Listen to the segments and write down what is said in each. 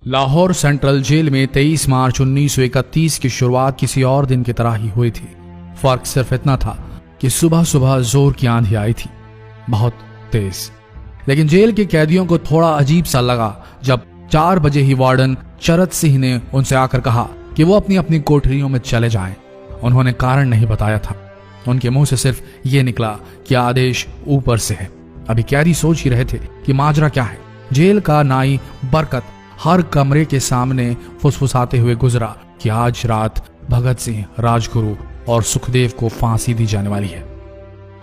Lahore central jail में 23 मार्च 1931 की शुरुआत किसी और दिन की तरह ही हुई थी। फर्क सिर्फ इतना था कि सुबह सुबह जोर की आंधी आई थी, बहुत तेज। लेकिन जेल के कैदियों को थोड़ा अजीब सा लगा जब 4 बजे ही वार्डन चरत सिंह ने उनसे आकर कहा कि वो अपनी अपनी कोठरियों में चले जाएं। उन्होंने कारण नहीं बताया था। उनके मुंह से सिर्फ ये निकला कि आदेश ऊपर से है। अभी कैदी सोच ही रहे थे कि माजरा क्या है। जेल का नाई बरकत हर कमरे के सामने फुसफुसाते हुए गुजरा कि आज रात भगत सिंह, राजगुरु और सुखदेव को फांसी दी जाने वाली है।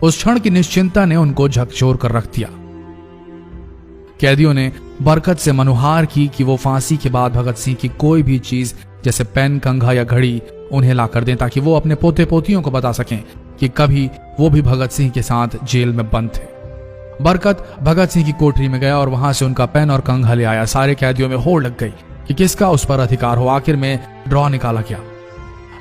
उस क्षण की निश्चिंता ने उनको झकझोर कर रख दिया। कैदियों ने बरकत से मनुहार की कि वो फांसी के बाद भगत सिंह की कोई भी चीज जैसे पेन, कंघा या घड़ी उन्हें ला कर दें ताकि वो अपने पोते पोतियों को बता सकें कि कभी वो भी भगत सिंह के साथ जेल में बंद थे। बरकत भगत सिंह की कोठरी में गया और वहां से उनका पेन और कंघा ले आया। सारे कैदियों में होड़ लग गई कि किसका उस पर अधिकार हो। आखिर में ड्रॉ निकाला गया,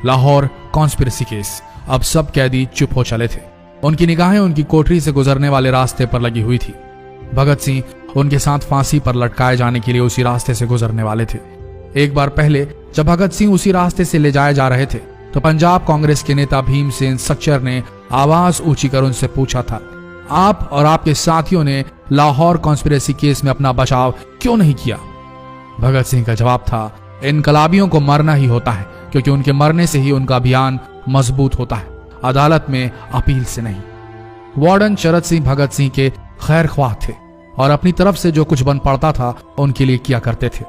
लाहौर कॉन्स्पिरेसी केस। अब सब कैदी चुप हो चले थे। उनकी निगाहें उनकी कोठरी से गुजरने वाले रास्ते पर लगी हुई थी। भगत सिंह उनके साथ फांसी पर लटकाए जाने के लिए उसी रास्ते से गुजरने वाले थे। एक बार पहले जब भगत सिंह उसी रास्ते से ले जाए जा रहे थे तो पंजाब कांग्रेस के नेता भीमसेन सच्चर ने आवाज ऊंची कर उनसे पूछा था, आप और आपके साथियों ने लाहौर कॉन्स्पिरेसी केस में अपना बचाव क्यों नहीं किया? भगत सिंह का जवाब था, इनकलाबियों को मरना ही होता है क्योंकि उनके मरने से ही उनका अभियान मजबूत होता है, अदालत में अपील से नहीं। वार्डन चरत सिंह भगत सिंह के खैर ख्वाह थे और अपनी तरफ से जो कुछ बन पड़ता था उनके लिए किया करते थे।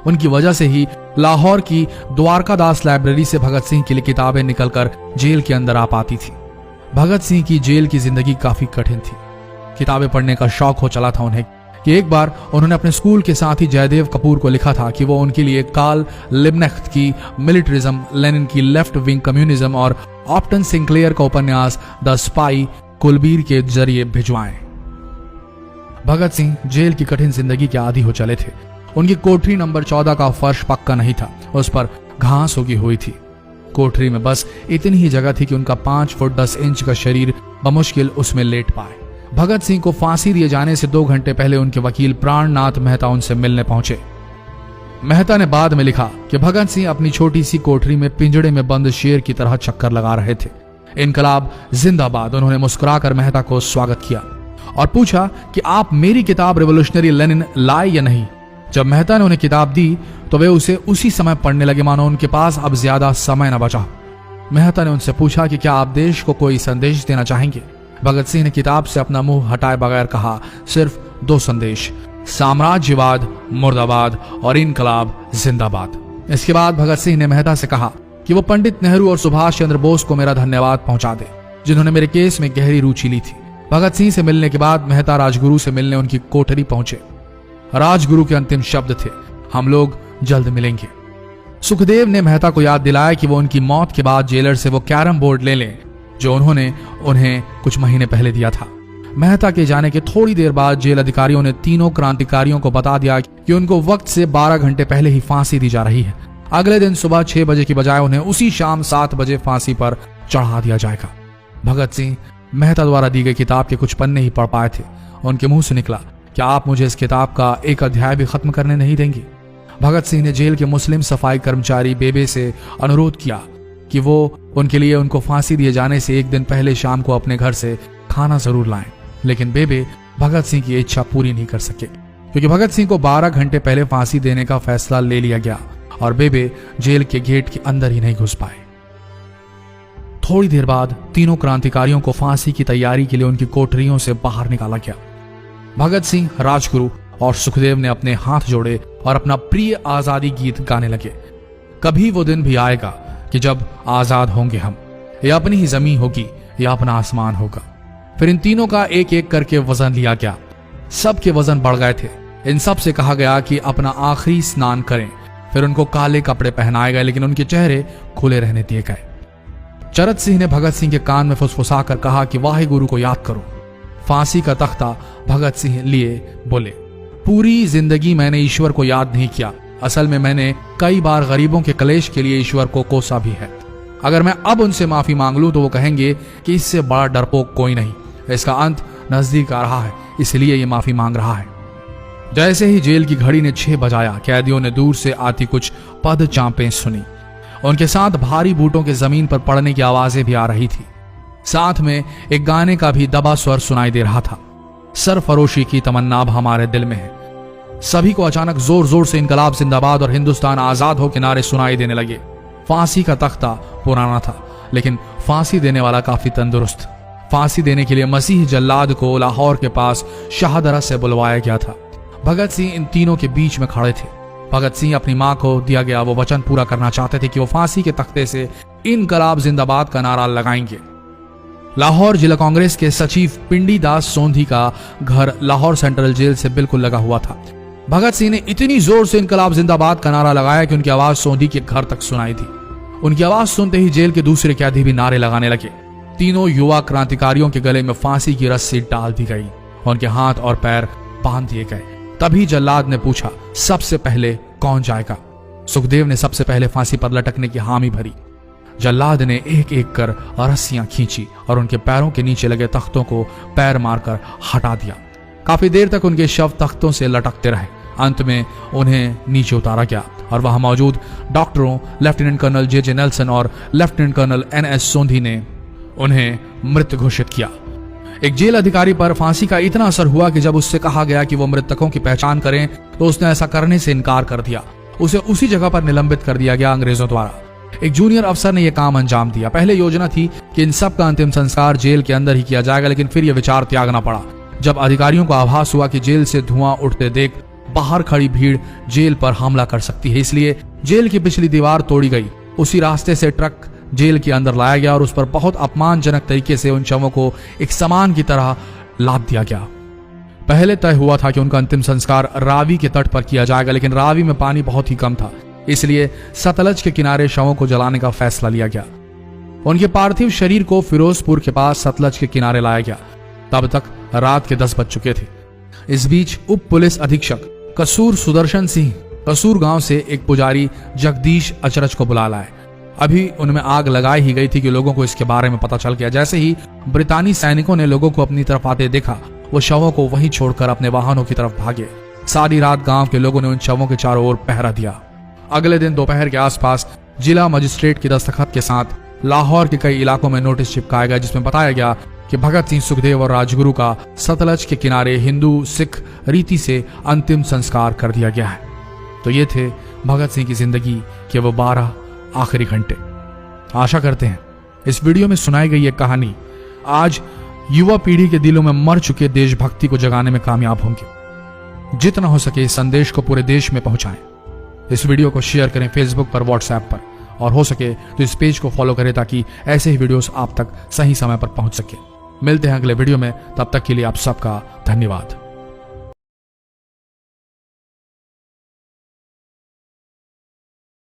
उनकी वजह से ही लाहौर की द्वारकादास लाइब्रेरी से भगत सिंह के लिए किताबें निकलकर जेल के अंदर आ पाती थी। भगत सिंह की जेल की जिंदगी काफी कठिन थी। किताबें पढ़ने का शौक हो चला था उन्हें कि एक बार उन्होंने अपने स्कूल के साथी जयदेव कपूर को लिखा था कि वो उनके लिए कार्ल लिब्नेख्त की मिलिटरिज्म, लेनिन की लेफ्ट विंग कम्युनिज्म और ऑप्टन सिंक्लेयर का उपन्यास द स्पाई कुलबीर के जरिए भिजवाएं। भगत सिंह जेल की कठिन जिंदगी के आदी हो चले थे। उनकी कोठरी नंबर 14 का फर्श पक्का नहीं था, उस पर घास उगी हुई थी। कोठरी में बस इतनी ही जगह थी कि उनका 5 फुट 10 इंच का शरीर बमुश्किल उसमें लेट पाए। भगत सिंह को फांसी दिए जाने से 2 घंटे पहले उनके वकील प्राणनाथ मेहता उनसे मिलने पहुंचे। मेहता ने बाद में लिखा कि भगत सिंह अपनी छोटी सी कोठरी में पिंजड़े में बंद शेर की तरह चक्कर लगा रहे थे। इनकलाब जिंदाबाद। उन्होंने मुस्कुराकर मेहता को स्वागत किया और पूछा कि आप मेरी किताब रिवोल्यूशनरी लेनिन लाए या नहीं। जब मेहता ने उन्हें किताब दी तो वे उसे उसी समय पढ़ने लगे मानो उनके पास अब ज्यादा समय न बचा। मेहता ने उनसे पूछा कि क्या आप देश को कोई संदेश देना चाहेंगे। भगत सिंह ने किताब से अपना मुंह हटाए बगैर कहा, सिर्फ 2 संदेश, साम्राज्यवाद मुर्दाबाद और इनकलाब जिंदाबाद। इसके बाद भगत सिंह ने मेहता से कहा कि वो पंडित नेहरू और सुभाष चंद्र बोस को मेरा धन्यवाद पहुंचा दे जिन्होंने मेरे केस में गहरी रुचि ली थी। भगत सिंह से मिलने के बाद मेहता राजगुरु से मिलने उनकी कोठरी पहुंचे। राजगुरु के अंतिम शब्द थे, हम लोग जल्द मिलेंगे। सुखदेव ने मेहता को याद दिलाया कि वो उनकी मौत के बाद जेलर से वो कैरम बोर्ड ले लें जो उन्होंने उन्हें कुछ महीने पहले दिया था। मेहता के जाने के थोड़ी देर बाद जेल अधिकारियों ने तीनों क्रांतिकारियों को बता दिया कि उनको वक्त से 12 घंटे पहले ही फांसी दी जा रही है। अगले दिन सुबह 6 बजे की बजाय उन्हें उसी शाम 7 बजे फांसी पर चढ़ा दिया जाएगा। भगत सिंह मेहता द्वारा दी गई किताब के कुछ पन्ने ही पढ़ पाए थे। उनके मुंह से निकला, क्या आप मुझे इस किताब का एक अध्याय भी खत्म करने नहीं देंगे? भगत सिंह ने जेल के मुस्लिम सफाई कर्मचारी बेबे से अनुरोध किया कि वो उनके लिए उनको फांसी दिए जाने से 1 दिन पहले शाम को अपने घर से खाना जरूर लाएं। लेकिन बेबे भगत सिंह की इच्छा पूरी नहीं कर सके क्योंकि भगत सिंह को 12 घंटे पहले फांसी देने का फैसला ले लिया गया और बेबे जेल के गेट के अंदर ही नहीं घुस पाए। थोड़ी देर बाद तीनों क्रांतिकारियों को फांसी की तैयारी के लिए उनकी कोठरियों से बाहर निकाला गया। भगत सिंह, राजगुरु और सुखदेव ने अपने हाथ जोड़े और अपना प्रिय आजादी गीत गाने लगे। कभी वो दिन भी आएगा कि जब आजाद होंगे हम, या अपनी ही जमीन होगी या अपना आसमान होगा। फिर इन तीनों का एक एक करके वजन लिया गया। सबके वजन बढ़ गए थे। इन सब से कहा गया कि अपना आखिरी स्नान करें। फिर उनको काले कपड़े पहनाए गए लेकिन उनके चेहरे खुले रहने दिए गए। चरत सिंह ने भगत सिंह के कान में फुसफुसा कर कहा कि वाहे गुरु को याद करो। फांसी का तख्ता भगत सिंह लिए बोले, पूरी जिंदगी मैंने ईश्वर को याद नहीं किया। असल में मैंने कई बार गरीबों के कलेश के लिए ईश्वर को कोसा भी है। अगर मैं अब उनसे माफी मांग लूं तो वो कहेंगे कि इससे बड़ा डरपोक कोई नहीं। इसका अंत नजदीक आ रहा है, इसलिए ये माफी मांग रहा है। जैसे ही जेल की घड़ी ने 6 बजाया, कैदियों ने दूर से आती कुछ पद चांपें सुनी। उनके साथ भारी बूटों के जमीन पर पड़ने की आवाजें भी आ रही थी। साथ में एक गाने का भी दबा स्वर सुनाई दे रहा था। सरफरोशी की तमन्ना अब हमारे दिल में है। सभी को अचानक जोर जोर से इनकलाब जिंदाबाद और हिंदुस्तान आजाद हो के नारे सुनाई देने लगे। फांसी का तख्ता पुराना था, लेकिन फांसी देने वाला काफी तंदुरुस्त। फांसी देने के लिए मसीह जल्लाद को लाहौर के पास शाहदरा से बुलवाया गया था। भगत सिंह इन तीनों के बीच में खड़े थे। भगत सिंह अपनी मां को दिया गया वो वचन पूरा करना चाहते थे कि वो फांसी के तख्ते से इनकलाब जिंदाबाद का नारा लगाएंगे। लाहौर जिला कांग्रेस के सचिव पिंडी दास सोंधी का घर लाहौर सेंट्रल जेल से बिल्कुल लगा हुआ था। भगत सिंह ने इतनी जोर से इनकलाब जिंदाबाद का नारा लगाया कि उनकी आवाज सोंधी के घर तक सुनाई दी। उनकी आवाज सुनते ही जेल के दूसरे कैदी भी नारे लगाने लगे। तीनों युवा क्रांतिकारियों के गले में फांसी की रस्सी डाल दी गई, उनके हाथ और पैर बांध दिए गए। तभी जल्लाद ने पूछा, सबसे पहले कौन जाएगा? सुखदेव ने सबसे पहले फांसी पर लटकने की हामी भरी। जल्लाद ने एक एक कर रस्सियां खींची और उनके पैरों के नीचे लगे तख्तों को पैर मारकर हटा दिया। काफी देर तक उनके शव तख्तों से लटकते रहे। अंत में उन्हें नीचे उतारा गया और वहां मौजूद डॉक्टरों लेफ्टिनेंट कर्नल जे नेल्सन और लेफ्टिनेंट कर्नल NS सोंधी ने उन्हें मृत घोषित किया। एक जेल अधिकारी पर फांसी का इतना असर हुआ कि जब उससे कहा गया कि वो मृतकों की पहचान करें तो उसने ऐसा करने से इनकार कर दिया। उसे उसी जगह पर निलंबित कर दिया गया अंग्रेजों द्वारा। एक जूनियर अफसर ने यह काम अंजाम दिया। पहले योजना थी कि इन सब का अंतिम संस्कार जेल के अंदर ही किया जाएगा, लेकिन फिर यह विचार त्यागना पड़ा जब अधिकारियों को आभास हुआ कि जेल से धुआं उठते देख बाहर खड़ी भीड़ जेल पर हमला कर सकती है। इसलिए जेल की पिछली दीवार तोड़ी गई। उसी रास्ते से ट्रक जेल के अंदर लाया गया और उस पर बहुत अपमानजनक तरीके से उन शवों को एक सामान की तरह लाद दिया गया। पहले तय हुआ था कि उनका अंतिम संस्कार रावी के तट पर किया जाएगा, लेकिन रावी में पानी बहुत ही कम था, इसलिए सतलज के किनारे शवों को जलाने का फैसला लिया गया। उनके पार्थिव शरीर को फिरोजपुर के पास सतलज के किनारे लाया गया। तब तक रात के 10 बज चुके थे। इस बीच उप पुलिस अधीक्षक कसूर सुदर्शन सिंह कसूर गांव से एक पुजारी जगदीश अचरज को बुला लाए। अभी उनमें आग लगाई ही गई थी कि लोगों को इसके बारे में पता चल गया। जैसे ही ब्रितानी सैनिकों ने लोगों को अपनी तरफ आते देखा, वो शवों को वहीं छोड़कर अपने वाहनों की तरफ भागे। सारी रात गांव के लोगों ने उन शवों के चारों ओर पहरा दिया। अगले दिन दोपहर के आसपास जिला मजिस्ट्रेट की दस्तखत के साथ लाहौर के कई इलाकों में नोटिस चिपकाया गया, जिसमें बताया गया कि भगत सिंह, सुखदेव और राजगुरु का सतलज के किनारे हिंदू सिख रीति से अंतिम संस्कार कर दिया गया है। तो ये थे भगत सिंह की जिंदगी के वो 12 आखिरी घंटे। आशा करते हैं इस वीडियो में सुनाई गई ये कहानी आज युवा पीढ़ी के दिलों में मर चुके देशभक्ति को जगाने में कामयाब होंगे। जितना हो सके इस संदेश को पूरे देश में पहुंचाएं। इस वीडियो को शेयर करें फेसबुक पर, व्हाट्सएप पर, और हो सके तो इस पेज को फॉलो करें ताकि ऐसे ही वीडियोस आप तक सही समय पर पहुंच सके। मिलते हैं अगले वीडियो में, तब तक के लिए आप सबका धन्यवाद।